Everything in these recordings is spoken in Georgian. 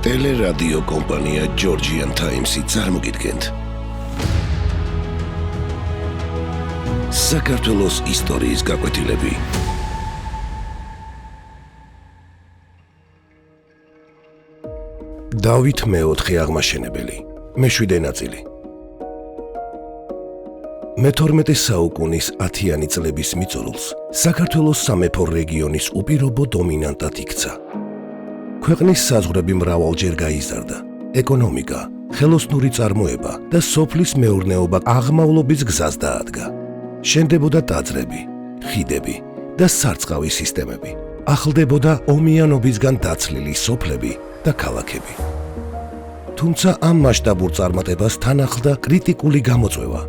ტელერადიო კომპანია Georgian Times-ი წარმოგიდგენთ საქართველოს ისტორიის გაკვეთილები. დავით მეოთხე აღმაშენებელი, მეშვიდე ნაწილი. მე-12 საუკუნის 10-იანი წლების მიწურულს საქართველოს სამეფო რეგიონის უპირობო დომინანტად იქცა. ქვეყნის საზღვრები მრავალჯერ გაიზარდა. ეკონომიკა, ხელოსნური წარმოება და სოფლის მეურნეობა აღმავლობის გზას დაადგა. შენდებოდა ტაძრები, ხიდები და სარწყავი სისტემები. ახლდებოდა ომიანობისგან დაცლილი სოფლები და ქალაქები. თუმცა ამ მასშტაბურ წარმატებას თან ახლდა კრიტიკული გამოწვევა,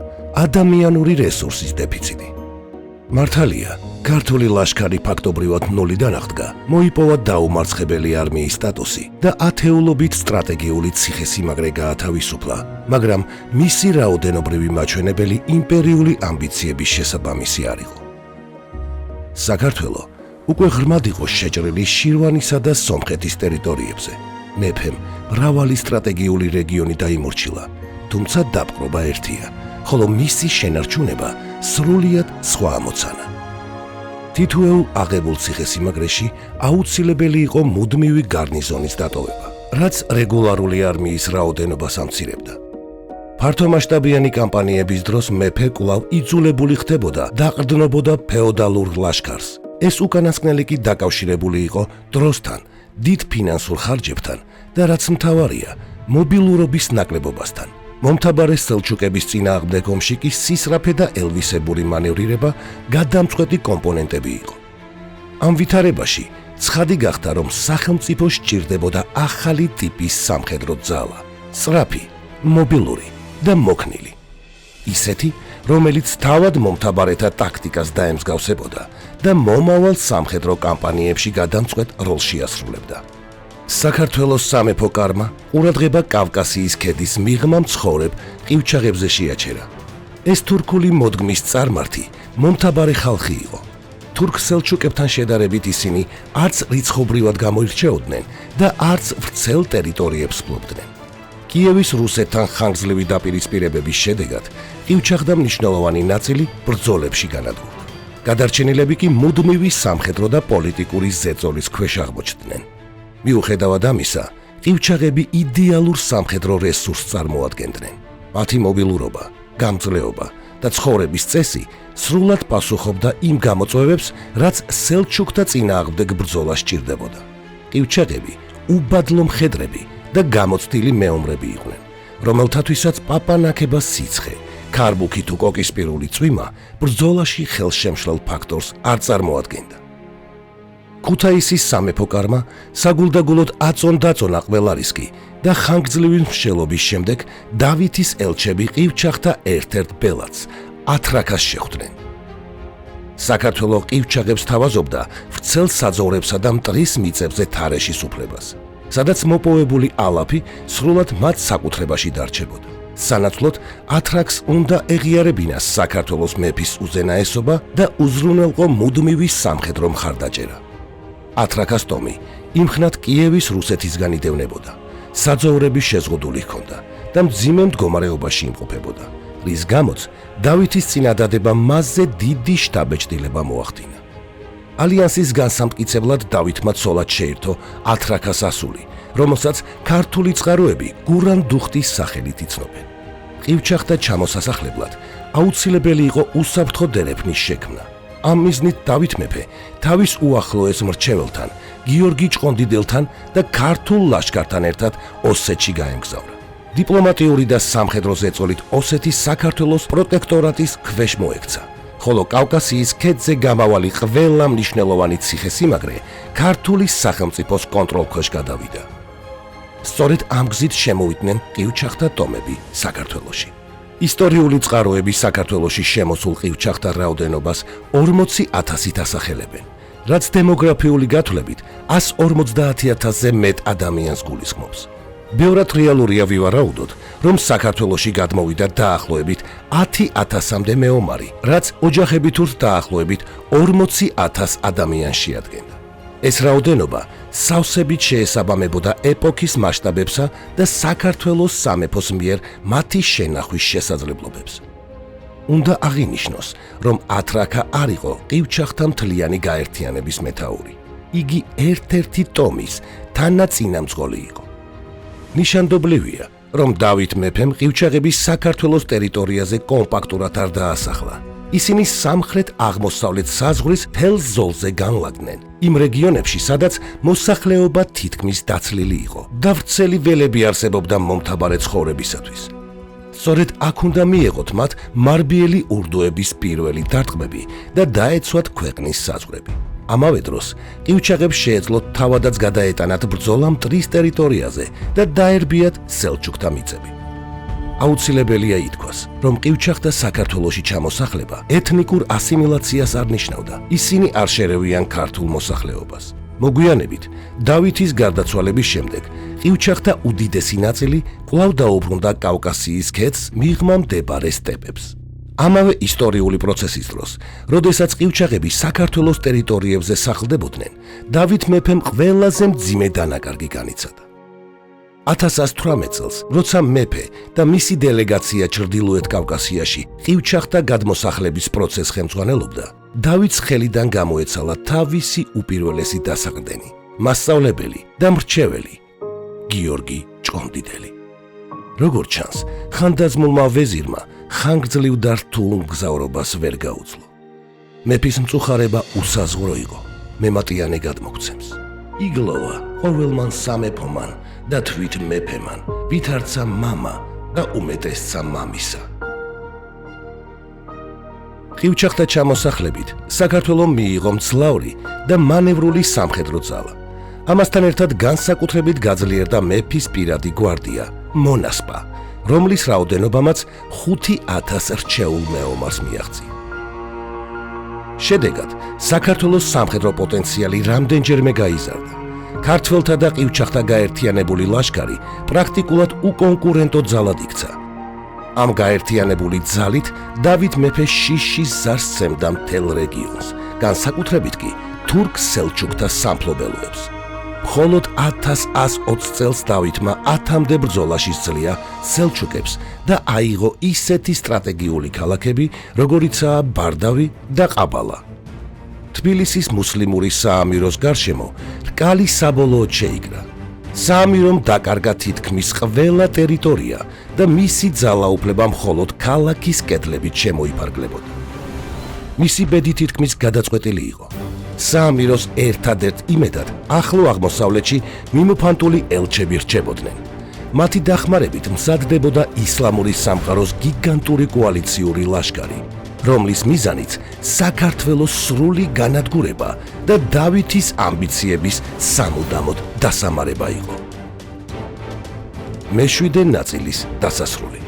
ადამიანური რესურსის დეფიციტი. მართალია, ქართული ლაშქარი ფაქტობრივად ნულიდან აღდგა, მოიპოვა დაუმარცხებელი არმიის სტატუსი და ათეულობით სტრატეგიული ციხესიმაგრე გაათავისუფლა, მაგრამ მისი რაოდენობრივი მაჩვენებელი იმპერიული ამბიციების შესაბამისი არ იყო. საქართველო უკვე ღრმად იყო შეჭრილი შირვანისა და სომხეთის ტერიტორიებზე. მეფემ მრავალი სტრატეგიული რეგიონი დაიმორჩილა, თუმცა დაპყრობა ერთია, ხოლო მისი შენარჩუნება სრულიად სხვა ამოცანა. თითოეულ აღებულ ციხესიმაგრეში აუცილებელი იყო მუდმივი გარნიზონის დატოვება, რაც რეგულარული არმიის რაოდენობას ამცირებდა. ფართომასშტაბიანი კამპანიების დროს მეფე კვლავ იძულებული ხდებოდა დაყრდნობოდა ფეოდალურ ლაშქარს. ეს უკანასკნელი კი დაკავშირებული იყო დროსთან, დიდ ფინანსურ ხარჯებთან და რაც მთავარია, მობილურობის ნაკლებობასთან. მომთაბარე სელჩუკების წინააღმდეგ ომში კი სისრაფე და ელვისებური მანევრირება გადამწყვეტი კომპონენტები იყო. ამ ვითარებაში ცხადი გახდა, რომ სახელმწიფო სჭირდებოდა ახალი ტიპის სამხედრო ძალა, სწრაფი, მობილური და მოქნილი. ისეთი, რომელიც თავად მომთაბარეთა ტაქტიკას დაემსგავსებოდა და მომავალ სამხედრო კამპანიებში გადამწყვეტ როლს შეასრულებდა. საქართველოს სამეფო კარმა ყურადღება კავკასიის ქედის მიღმა მცხოვრებ ყივჩაღებზე შეაჩერა. ეს თურქული მოდგმის წარმართი მომთაბარე ხალხი იყო. თურქ-სელჩუკებთან შედარებით ისინი არც რიცხობრივად გამოირჩეოდნენ და არც ვრცელ ტერიტორიებს ფლობდნენ. კიევის რუსეთთან ხანგრძლივი დაპირისპირებების შედეგად ყივჩაღდა მნიშვნელოვანი ნაწილი ბრძოლებში განადგურდა. გადარჩენილები კი მუდმივი სამხედრო და პოლიტიკური ზეწოლის ქვეშ აღმოჩნდნენ. მიუხედავად ამისა, ყივჩაღები იდეალურ სამხედრო რესურსს წარმოადგენდნენ. მათი მობილურობა, გამძლეობა და ცხოვრების წესი სრულად პასუხობდა იმ გამოწვევებს, რაც სელჩუკთა წინააღმდეგ ბრძოლა სჭირდებოდა. ყივჩაღები უბადლო მხედრები და გამოცდილი მეომრები იყვნენ, რომელთათვისაც პაპანაკება სიცხე, ქარბუქი თუ კოკისპირული წვიმა ბრძოლაში ხელშემშლელ ფაქტორს არ წარმოადგენდა. ქუთაისის სამეფო კარმა საგულდაგულოდ აწონ-დაწონა ყველა რისკი და ხანგრძლივი მსჯელობის შემდეგ დავითის ელჩები ყივჩაღთა ერთ-ერთ ბელადს, ათრაკას შეხვდნენ. საქართველო ყივჩაღებს თავაზობდა ვრცელ საძოვრებსა და მტრის მიწებზე თარეშის უფლებას, სადაც მოპოვებული ალაფი სრულად მათ საკუთრებაში დარჩებოდა. სანაცვლოდ ათრაკს უნდა ეღიარებინა საქართველოს მეფის უზენაესობა და უზრუნველყო მუდმივი სამხედრო მხარდაჭერა. ათრაკას ტომი იმხნად კიევის რუსეთისგან იდევნებოდა, საძოვრები შეზღუდული ჰქონდა და მძიმე მდგომარეობაში იმყოფებოდა, რის გამოც დავითის წინადადება მასზე დიდი შთაბეჭდილება მოახდინა. ალიანსის განსამტკიცებლად დავითმა ცოლად შეირთო ათრაკას ასული, რომელსაც ქართული წყაროები გურან-დუხტის სახელით იცნობენ. ყივჩაღთა ჩამოსასახლებლად აუცილებელი იყო უსაფრთხო დერეფნის შექმნა. ამ მიზნით დავით მეფე თავის უახლოეს მრჩეველთან, გიორგი ჭყონდიდელთან და ქართულ ლაშქართან ერთად ოსეთში გაემგზავრა. დიპლომატიური და სამხედრო ზეწოლით ოსეთის საქართველოს პროტექტორატის ქვეშ მოექცა, ხოლო კავკასიის ქედზე გამავალი ყველა მნიშვნელოვანი ციხესიმაგრე ქართული სახელმწიფოს კონტროლქვეშ გადავიდა. სწორედ ამ გზით შემოვიდნენ ყივჩაღთა ტომები საქართველოში. ისტორიული წყაროები საქართველოში შემოსულ ყივჩაღთა რაოდენობას 40,000-ით ასახელებენ, რაც დემოგრაფიული გათვლებით 150,000-ზე მეტ ადამიანს გულისხმობს. ბევრად რეალურია ვივარაუდოთ, რომ საქართველოში გადმოვიდა დაახლოებით 10,000-მდე მეომარი, რაც ოჯახებით ურთ დაახლოებით 40,000 ადამიანს შეადგენდა. ეს რაოდენობა სავსებით შეესაბამებოდა ეპოქის მასშტაბებსა და საქართველოს სამეფოს მიერ მათი შენახვის შესაძლებლობებს. უნდა აღინიშნოს, რომ ათრაქა არ იყო ყივჩახთა მთლიანი გაერთიანების მეთაური. იგი ერთ-ერთი ტომის თანაწინამძღოლი იყო. ნიშანდობლივია, რომ დავით მეფემ ყივჩაღების საქართველოს ტერიტორიაზე კომპაქტურად არ დაასახლა. ისინი სამხრეთ-აღმოსავლეთ საზღვრის მთელ ზოლზე განლაგდნენ, იმ რეგიონებში, სადაც მოსახლეობა თითქმის დაცლილი იყო და ვრცელი ველები არსებობდა მომთაბარე ცხოვრებისათვის. სწორედ აქ უნდა მიეღოთ მათ მარბიელი ურდოების პირველი დარტყმები და დაეცვათ ქვეყნის საზღვრები. ამავე დროს ყივჩაღებს შეეძლოთ თავადაც გადაეტანათ ბრძოლა მტრის ტერიტორიაზე და დაერბიათ სელჩუკთა მიწები. აუცილებელია ითქვას, რომ ყივჩახთა საქართველოში ჩამოსახლება ეთნიკურ ასიმილაციას არ ნიშნავდა. ისინი არ შერევიან ქართულ მოსახლეობას. მოგვიანებით, დავითის გარდაცვალების შემდეგ, ყივჩახთა უდიდესი ნაწილი კვლავ დაუბრუნდა კავკასიის ქედს მიღმა მდებარე სტეპებს. ამავე ისტორიული პროცესის დროს, როდესაც ყივჩაღები საქართველოს ტერიტორიებზე სახლდებოდნენ, დავით მეფემ ყველაზე მძიმე დანაკარგი განიცადა. 1118 წელს, როცა მეფე და მისი დელეგაცია ჩრდილოეთ კავკასიაში ყივჩახთა გადმოსახლების პროცესს ხელმძღვანელობდა, დავითს ხელიდან გამოეცალა თავისი უპირველესი დასაყრდენი, მასწავლებელი და მრჩეველი გიორგი ჭყონდიდელი. როგორც ჩანს, ხანდაზმულმა ვეზირმა ხანგრძლივ და რთულ მგზავრობას ვერ გაუძლო. მეფის მწუხარება უსაზღვრო იყო, მემატიანე გადმოგცემს. იგლოვა ყოველმან სამეფომან და თვით მეფემან, ვითარცა მამა და უმეტესცა მამისა. ყივჩახთა ჩამოსახლებით საქართველომ მიიღო მძლავრი და მანევრული სამხედრო ძალა. ამასთან ერთად განსაკუთრებით გაძლიერდა მეფის პირადი გვარდია, მონასპა, რომლის რაოდენობამაც 5000 რჩეულ მეომარს მიაღწია. შედეგად, საქართველოს სამხედრო პოტენციალი რამდენჯერმე გაიზარდა. ქართველთა და ყივჩახთა გაერთიანებული ლაშქარი პრაქტიკულად უკონკურენტო ძალად იქცა. ამ გაერთიანებული ძალით დავით მეფე შიშის ზარს სცემდა მთელ რეგიონს, განსაკუთრებით კი თურქ-სელჩუკთა სამფლობელოებს. მხოლოდ 1120 წელს დავითმა 1000-მდე ბრძოლაში სძლია სელჩუკებს და აიღო ისეთი სტრატეგიული ქალაქები, როგორიცაა ბარდავი და ყაბალა. თბილისის მუსლიმური საამიროს გარშემო რკალი საბოლოოდ შეიკრა. საამირომ დაკარგა თითქმის ყველა ტერიტორია და მისი ძალაუფლება მხოლოდ ქალაქის კედლებით შემოიფარგლებოდა. მისი ბედი თითქმის გადაწყვეტილი იყო. საამიროს ერთადერთ იმედად ახლო აღმოსავლეთში მიმოფანტული ელჩები რჩებოდნენ. მათი დახმარებით მზადდებოდა ისლამური სამყაროს გიგანტური კოალიციური ლაშქარი, რომლის მიზანიც საქართველოს სრული განადგურება და დავითის ამბიციების სამუდამოდ დასამარება იყო. მეშვიდე ნაწილის დასასრული.